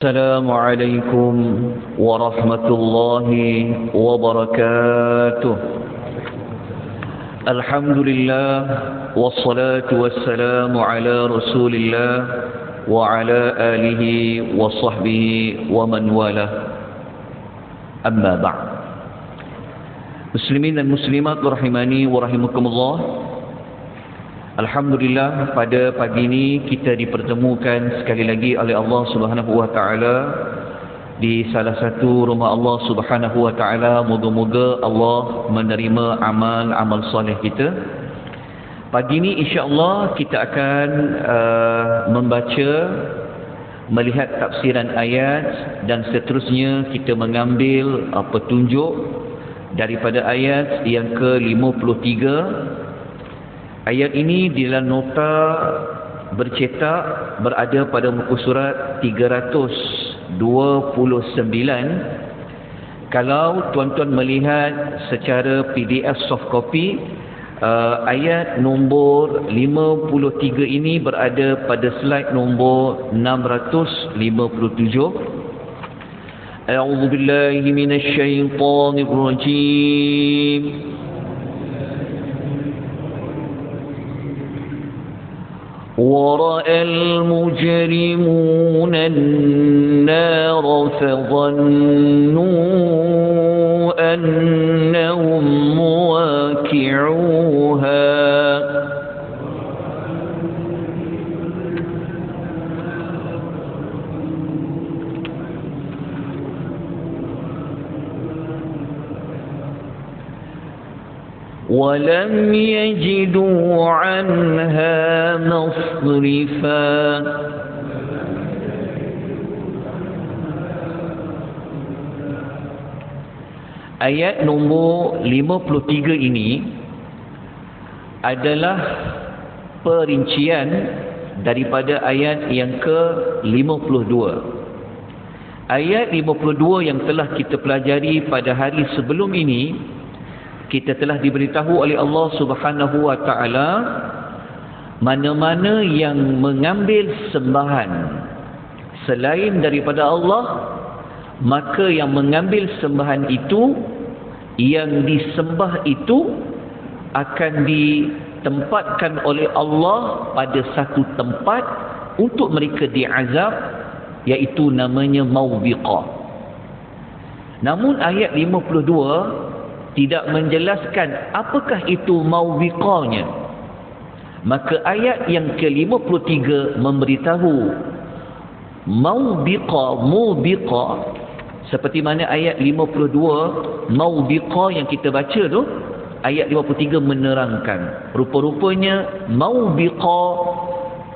السلام عليكم ورحمة الله وبركاته. الحمد لله والصلاة والسلام على رسول الله وعلى آله وصحبه ومن والاه. أما بعد. Muslimin dan muslimat rahimani wa rahimakumullah. Alhamdulillah, pada pagi ini kita dipertemukan sekali lagi oleh Allah Subhanahu wa taala di salah satu rumah Allah Subhanahu wa taala. Moga-moga Allah menerima amal-amal soleh kita. Pagi ini insya-Allah kita akan membaca, melihat tafsiran ayat, dan seterusnya kita mengambil petunjuk daripada ayat yang ke-53. Ayat ini di dalam nota bercetak berada pada muka surat 329. Kalau tuan-tuan melihat secara PDF soft copy, ayat nombor 53 ini berada pada slide nombor 657. A'udzu billahi minasy syaithanir rajim. ورأى المجرمون النار فظنوا أنهم مواقعوها ولم يجدوا عنها مصرفا. Ayat nombor 53 ini adalah perincian daripada ayat yang ke-52. Ayat 52 yang telah kita pelajari pada hari sebelum ini, kita telah diberitahu oleh Allah Subhanahu wa taala mana-mana yang mengambil sembahan selain daripada Allah, maka yang mengambil sembahan itu, yang disembah itu akan ditempatkan oleh Allah pada satu tempat untuk mereka diazab, iaitu namanya maubiqah. Namun ayat 52 tidak menjelaskan apakah itu maubiqahnya. Maka ayat yang ke-53 memberitahu mubiqah, seperti mana ayat 52 maubiqah yang kita baca tu, ayat 53 menerangkan. Rupa-rupanya maubiqah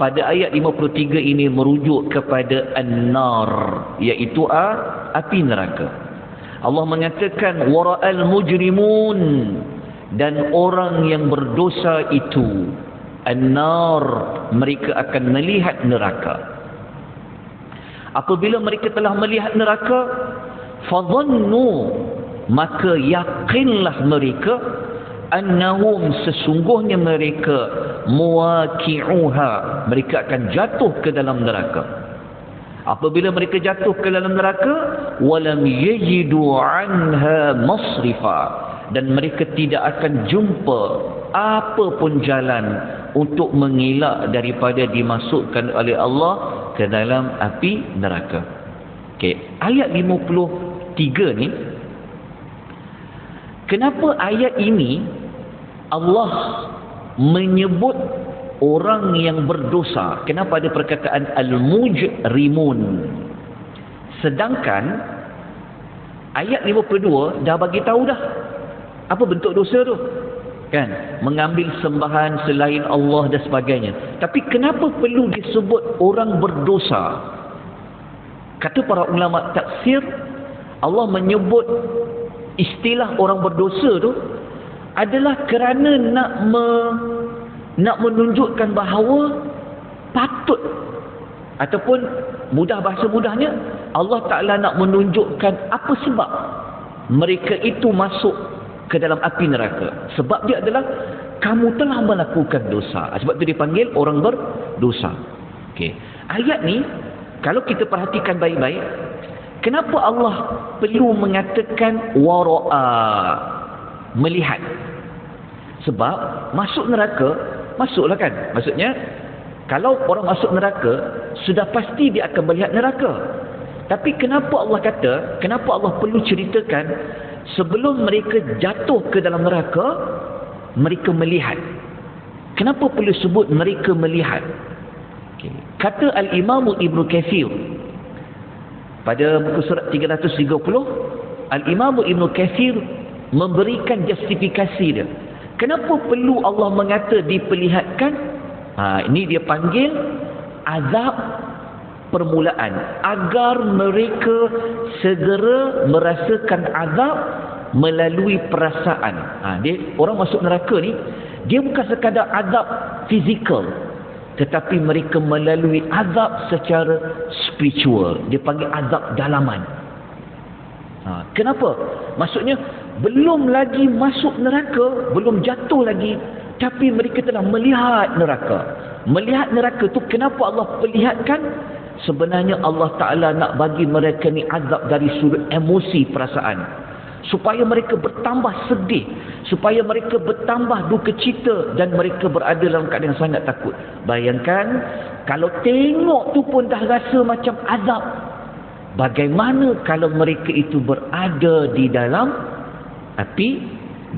pada ayat 53 ini merujuk kepada an-nar, iaitu api neraka. Allah mengatakan wara'al mujrimun, dan orang yang berdosa itu an-nar, mereka akan melihat neraka. Apabila mereka telah melihat neraka, fadhannu, maka yakinlah mereka, annahum, sesungguhnya mereka, muwaqi'uha, mereka akan jatuh ke dalam neraka. Apabila mereka jatuh ke dalam neraka, walam yajidu anha masrifa, dan mereka tidak akan jumpa apa pun jalan untuk mengelak daripada dimasukkan oleh Allah ke dalam api neraka. Okey, ayat 53 ni, kenapa ayat ini Allah menyebut orang yang berdosa? Kenapa ada perkataan al-mujrimun? Sedangkan ayat 52 dah bagi tahu dah apa bentuk dosa tu, kan? Mengambil sembahan selain Allah dan sebagainya. Tapi kenapa perlu disebut orang berdosa? Kata para ulama tafsir, Allah menyebut istilah orang berdosa tu adalah kerana nak menunjukkan bahawa patut, ataupun bahasa mudahnya, Allah Ta'ala nak menunjukkan apa sebab mereka itu masuk ke dalam api neraka. Sebab dia adalah kamu telah melakukan dosa. Sebab itu dipanggil orang berdosa. Okey. Ayat ni kalau kita perhatikan baik-baik, kenapa Allah perlu mengatakan wara'a, melihat? Sebab masuk neraka, masuklah kan. Maksudnya, kalau orang masuk neraka, sudah pasti dia akan melihat neraka. Tapi kenapa Allah kata, kenapa Allah perlu ceritakan sebelum mereka jatuh ke dalam neraka, mereka melihat? Kenapa perlu sebut mereka melihat? Okay. Kata Al-Imam Ibn Kathir pada muka surat 330, Al-Imam Ibn Kathir memberikan justifikasi dia. Kenapa perlu Allah mengata diperlihatkan? Ini dia panggil azab permulaan, agar mereka segera merasakan azab melalui perasaan. Dia orang masuk neraka ni, dia bukan sekadar azab fizikal, tetapi mereka melalui azab secara spiritual. Dia panggil azab dalaman. Kenapa? Maksudnya belum lagi masuk neraka, belum jatuh lagi, tapi mereka telah melihat neraka. Melihat neraka tu kenapa Allah perlihatkan? Sebenarnya Allah Ta'ala nak bagi mereka ni azab dari sudut emosi perasaan, supaya mereka bertambah sedih, supaya mereka bertambah duka cita, dan mereka berada dalam keadaan yang sangat takut. Bayangkan kalau tengok tu pun dah rasa macam azab, bagaimana kalau mereka itu berada di dalam api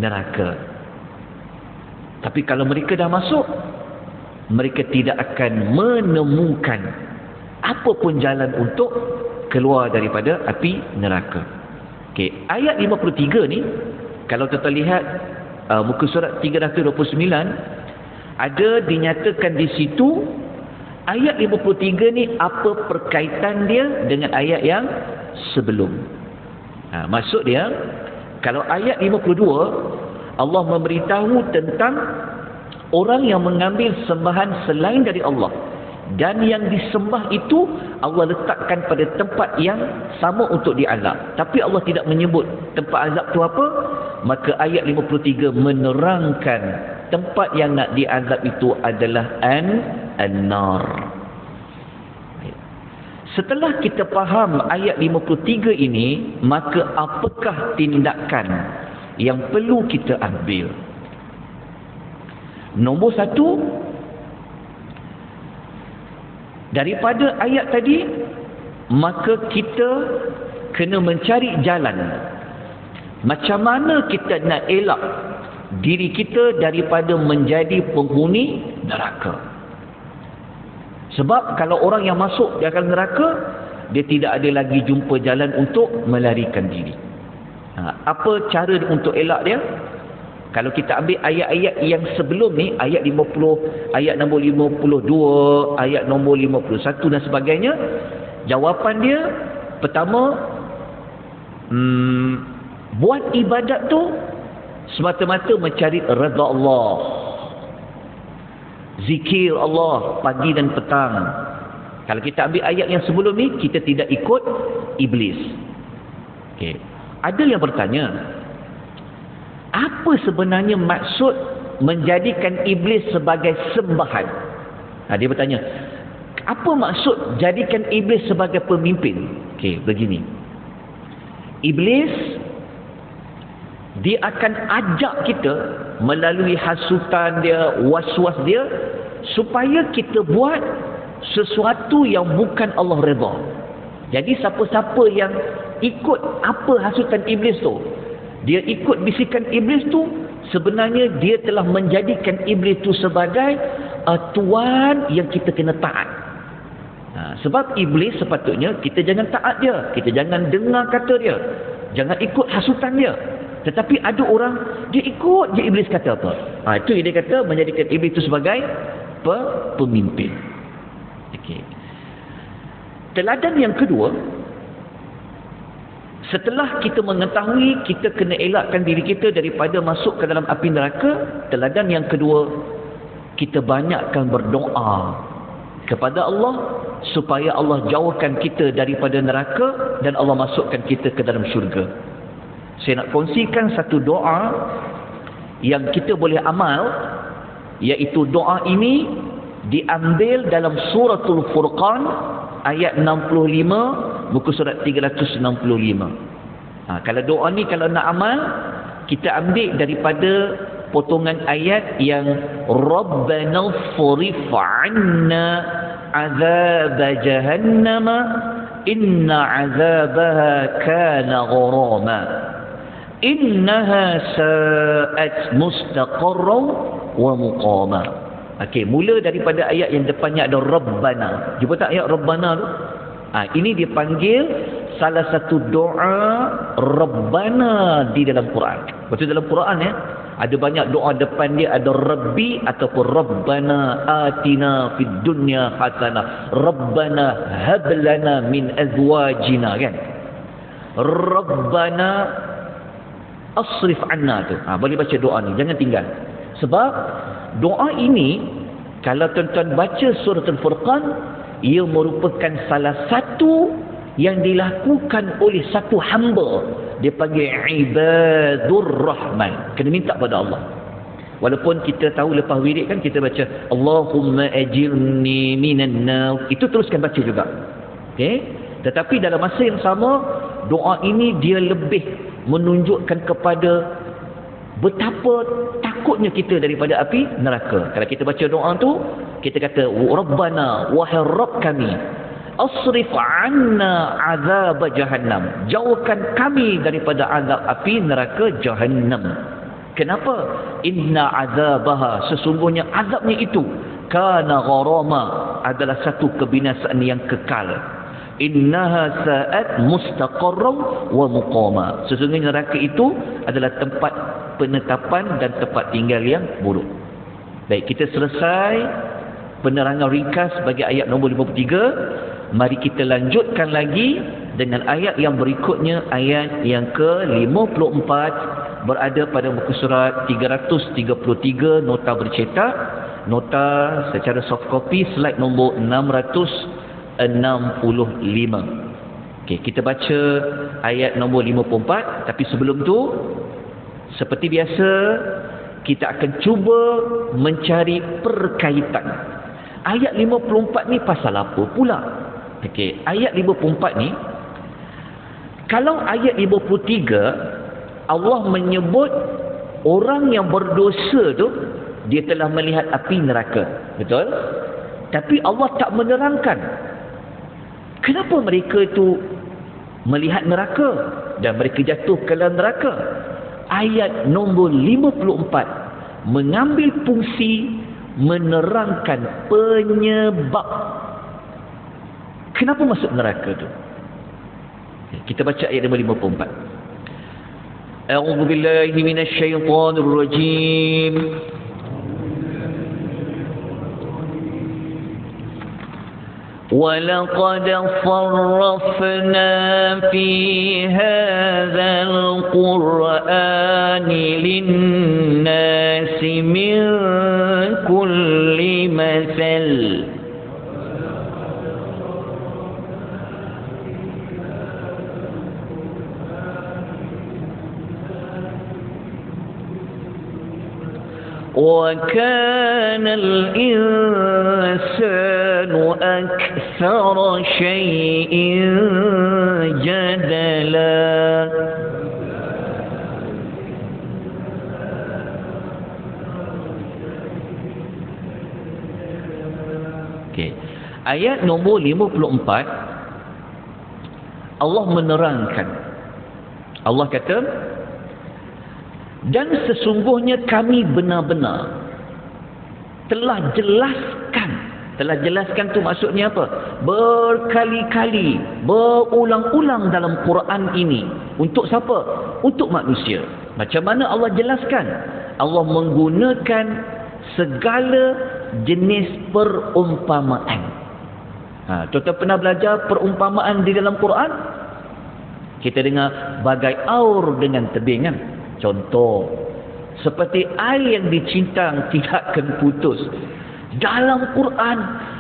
neraka? Tapi kalau mereka dah masuk, mereka tidak akan menemukan apa pun jalan untuk keluar daripada api neraka. Okey, ayat 53 ni, kalau kita lihat muka surat 329, ada dinyatakan di situ ayat 53 ni apa perkaitan dia dengan ayat yang sebelum. Maksud dia, kalau ayat 52 Allah memberitahu tentang orang yang mengambil sembahan selain dari Allah, dan yang disembah itu Allah letakkan pada tempat yang sama untuk diazab, tapi Allah tidak menyebut tempat azab itu apa. Maka ayat 53 menerangkan tempat yang nak diazab itu adalah an-nar. Setelah kita faham ayat 53 ini, maka apakah tindakan yang perlu kita ambil? Nombor satu, daripada ayat tadi, maka kita kena mencari jalan macam mana kita nak elak diri kita daripada menjadi penghuni neraka. Sebab kalau orang yang masuk di dalam neraka, dia tidak ada lagi jumpa jalan untuk melarikan diri. Apa cara untuk elak dia? Kalau kita ambil ayat-ayat yang sebelum ni, ayat 50, ayat nombor 52, ayat nombor 51 dan sebagainya, jawapan dia pertama, buat ibadat tu semata-mata mencari redha Allah. Zikir Allah pagi dan petang. Kalau kita ambil ayat yang sebelum ni, kita tidak ikut iblis. Okay. Ada yang bertanya, apa sebenarnya maksud menjadikan iblis sebagai sembahan? Dia bertanya, apa maksud jadikan iblis sebagai pemimpin? Okey, begini. Iblis, dia akan ajak kita melalui hasutan dia, was-was dia, supaya kita buat sesuatu yang bukan Allah redha. Jadi siapa-siapa yang ikut apa hasutan iblis tu, dia ikut bisikan iblis tu, sebenarnya dia telah menjadikan iblis tu sebagai tuan yang kita kena taat. Sebab iblis sepatutnya kita jangan taat dia, kita jangan dengar kata dia, jangan ikut hasutan dia. Tetapi ada orang, dia ikut je iblis kata apa. Itu yang dia kata menjadikan iblis itu sebagai pemimpin. Okay. Teladan yang kedua, setelah kita mengetahui kita kena elakkan diri kita daripada masuk ke dalam api neraka, teladan yang kedua, kita banyakkan berdoa kepada Allah supaya Allah jauhkan kita daripada neraka dan Allah masukkan kita ke dalam syurga. Saya nak kongsikan satu doa yang kita boleh amal, iaitu doa ini diambil dalam suratul Furqan ayat 65, muka surat 365. Kalau doa ni kalau nak amal, kita ambil daripada potongan ayat yang Rabbana furif 'anna 'adzab jahannam inna 'adzabaha kana gharama innaha sa'at mustaqarran wa muqama. Okey, mula daripada ayat yang depannya ada Rabbana. Jumpa tak ayat Rabbana tu? Ini dipanggil salah satu doa Rabbana di dalam Quran. Betul, dalam Quran ya, ada banyak doa depan dia ada Rabbi ataupun Rabbana atina fid dunya hasanah, Rabbana hab lana min azwajina, kan? Rabbana asrif anna tu. Boleh baca doa ni, jangan tinggal. Sebab doa ini kalau tuan-tuan baca surah Al-Furqan, ia merupakan salah satu yang dilakukan oleh satu hamba. Dia panggil ibadur rahman. Kena minta pada Allah. Walaupun kita tahu lepas wirid kan kita baca Allahumma ajirni minan nar, itu teruskan baca juga. Okey? Tetapi dalam masa yang sama, doa ini dia lebih menunjukkan kepada betapa takutnya kita daripada api neraka. Kalau kita baca doa tu, kita kata Rabbana, wahai Rabb kami, asrif 'anna 'adzab jahannam, jauhkan kami daripada azab api neraka jahannam. Kenapa? Inna 'adzabaha, sesungguhnya azabnya itu kana gharama, adalah satu kebinasaan yang kekal. Innaha sa'at mustaqarran wa muqama, sesungguhnya neraka itu adalah tempat penetapan dan tempat tinggal yang buruk. Baik, kita selesai penerangan ringkas bagi ayat nombor 53. Mari kita lanjutkan lagi dengan ayat yang berikutnya, ayat yang ke-54, berada pada muka surat 333, nota bercetak, nota secara soft copy, slide nombor 665. Okey, kita baca ayat nombor 54, tapi sebelum tu seperti biasa kita akan cuba mencari perkaitan. Ayat 54 ni pasal apa pula? Okey, ayat 54 ni, kalau ayat 53 Allah menyebut orang yang berdosa tu dia telah melihat api neraka, betul? Tapi Allah tak menerangkan kenapa mereka itu melihat neraka dan mereka jatuh ke dalam neraka. Ayat nombor 54 mengambil fungsi menerangkan penyebab kenapa masuk neraka tu. Kita baca ayat nombor 54. A'udzu billahi minasy syaithanir rajim. وَلَقَدْ صَرَّفْنَا فِي هَذَا الْقُرْآنِ لِلنَّاسِ مِنْ كُلِّ مَثَلٍ وَكَانَ الْإِنسَانُ أَكْثَرَ شَيْءٍ جَدَلًا. Okay. Ayat nombor 54 Allah menerangkan. Allah kata, dan sesungguhnya kami benar-benar telah jelaskan tu maksudnya apa? Berkali-kali, berulang-ulang dalam Quran ini. Untuk siapa? Untuk manusia. Macam mana Allah jelaskan? Allah menggunakan segala jenis perumpamaan. Tuan-tuan pernah belajar perumpamaan di dalam Quran? Kita dengar bagai aur dengan tebing, kan? Contoh, seperti air yang dicintang tidak akan putus. Dalam Quran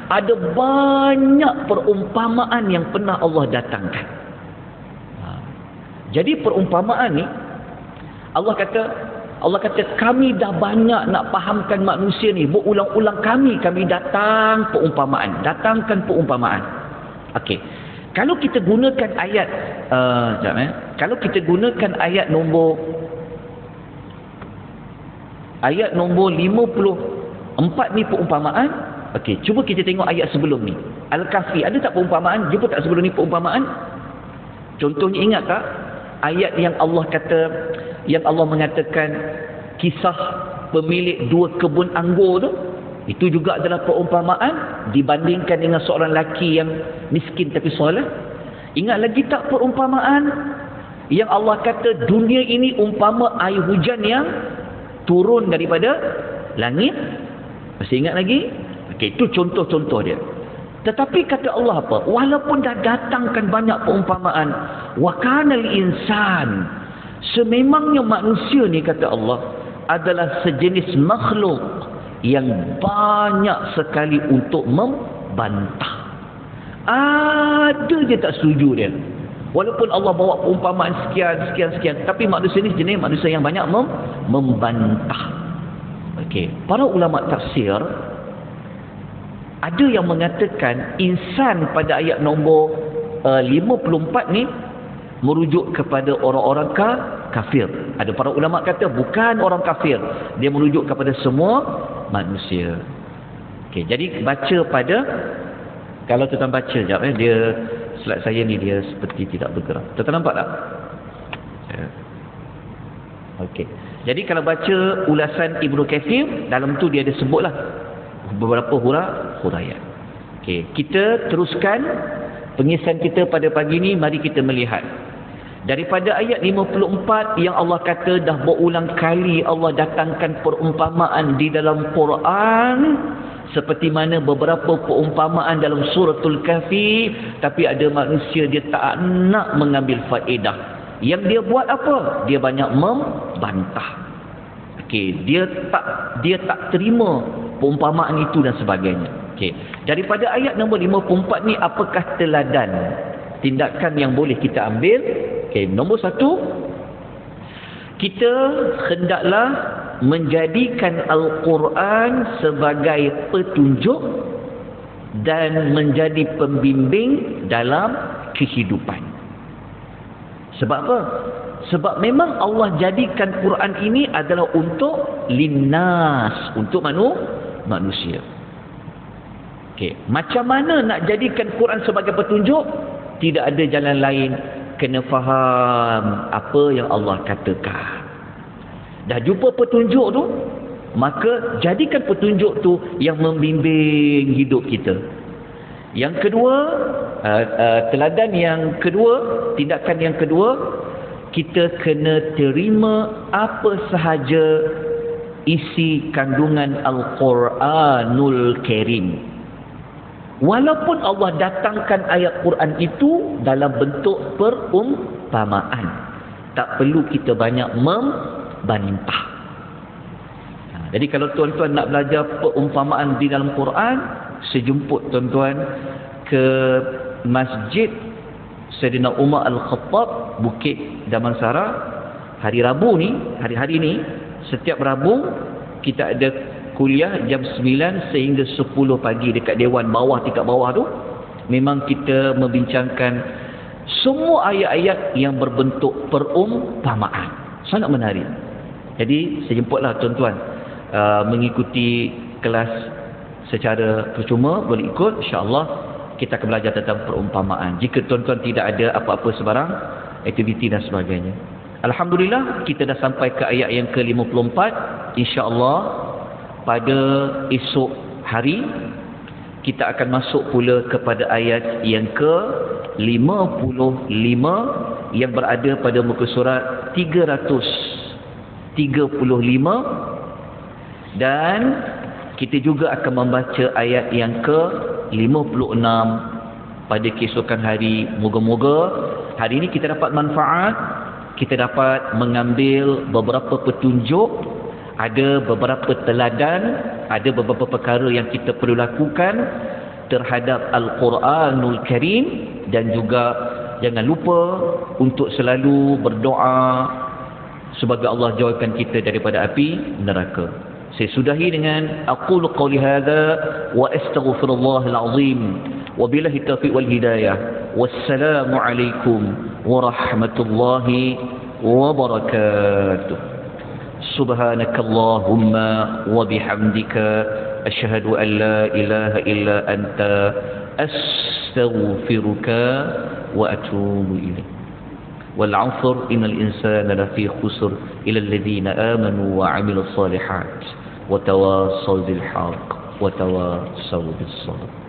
ada banyak perumpamaan yang pernah Allah datangkan. Jadi perumpamaan ni Allah kata kami dah banyak nak fahamkan manusia ni, berulang-ulang kami datangkan perumpamaan. Okey. Kalau kita gunakan ayat kalau kita gunakan ayat nombor 54 ni perumpamaan. Okey, cuba kita tengok ayat sebelum ni. Al-Kahfi ada tak perumpamaan? Jumpa tak sebelum ni perumpamaan? Contohnya, ingat tak ayat yang Allah mengatakan kisah pemilik 2 kebun anggur tu? Itu juga adalah perumpamaan dibandingkan dengan seorang lelaki yang miskin tapi soleh. Ingat lagi tak perumpamaan yang Allah kata dunia ini umpama air hujan yang turun daripada langit? Masih ingat lagi? Okey, itu contoh-contoh dia. Tetapi kata Allah apa? Walaupun dah datangkan banyak perumpamaan, wa kanal insan, sememangnya manusia ni, kata Allah, adalah sejenis makhluk yang banyak sekali untuk membantah. Ada je tak setuju dia. Walaupun Allah bawa perumpamaan sekian, tapi manusia ni jenis manusia yang banyak membantah. Okey, para ulama tafsir ada yang mengatakan insan pada ayat nombor 54 ni merujuk kepada orang-orang kafir. Ada para ulama kata bukan orang kafir, dia merujuk kepada semua manusia. Okey, jadi baca pada, kalau tuan baca sekejap dia slide saya ni dia seperti tidak bergerak. Tuan nampak tak? Okey. Jadi kalau baca ulasan Ibnu Katsir, dalam tu dia ada sebutlah beberapa huraian. Okey, kita teruskan pengisahan kita pada pagi ni. Mari kita melihat daripada ayat 54 yang Allah kata dah berulang kali Allah datangkan perumpamaan di dalam Quran, seperti mana beberapa perumpamaan dalam suratul Kahfi, tapi ada manusia dia tak nak mengambil faedah. Yang dia buat apa? Dia banyak membantah. Okey, dia tak terima perumpamaan itu dan sebagainya. Okey, daripada ayat nombor 54 ni, apakah teladan tindakan yang boleh kita ambil? Okey, nombor 1, kita hendaklah menjadikan Al-Quran sebagai petunjuk dan menjadi pembimbing dalam kehidupan. Sebab apa? Sebab memang Allah jadikan Quran ini adalah untuk linnas, untuk manusia. Okey, macam mana nak jadikan Quran sebagai petunjuk? Tidak ada jalan lain, kena faham apa yang Allah katakan. Dah jumpa petunjuk tu, maka jadikan petunjuk tu yang membimbing hidup kita. Yang kedua, teladan yang kedua, tindakan yang kedua, kita kena terima apa sahaja isi kandungan Al-Quranul Karim. Walaupun Allah datangkan ayat Quran itu dalam bentuk perumpamaan, tak perlu kita banyak membantah. Jadi kalau tuan-tuan nak belajar perumpamaan di dalam Quran, sejemput tuan-tuan ke Masjid Sayyidina Umar Al-Khattab, Bukit Damansara. Hari Rabu ni, hari-hari ni, setiap Rabu kita ada kuliah jam 9 sehingga 10 pagi dekat Dewan bawah, tingkat bawah tu. Memang kita membincangkan semua ayat-ayat yang berbentuk perumpamaan. Sangat menarik. Jadi sejemputlah tuan-tuan mengikuti kelas secara percuma, boleh ikut, insya-Allah kita akan belajar tentang perumpamaan. Jika tuan-tuan tidak ada apa-apa sebarang aktiviti dan sebagainya. Alhamdulillah, kita dah sampai ke ayat yang ke-54. Insya-Allah pada esok hari kita akan masuk pula kepada ayat yang ke-55 yang berada pada muka surat 335, dan kita juga akan membaca ayat yang ke-56 pada keesokan hari. Moga-moga hari ini kita dapat manfaat, kita dapat mengambil beberapa petunjuk, ada beberapa teladan, ada beberapa perkara yang kita perlu lakukan terhadap Al-Quranul Karim, dan juga jangan lupa untuk selalu berdoa sebagai Allah jauhkan kita daripada api neraka. Saya sudahi dengan aqulu qawli hadza wa astaghfirullahal azim wa billahi taufiq wal hidayah. Wassalamu alaikum warahmatullahi wabarakatuh. Subhanakallahumma wa bihamdika asyhadu an la ilaha illa anta astaghfiruka wa atubu ilaik. والعصر إن الإنسان لفي خسر إلى الذين آمنوا وعملوا الصالحات وتواصوا بالحق وتواصوا بالصبر.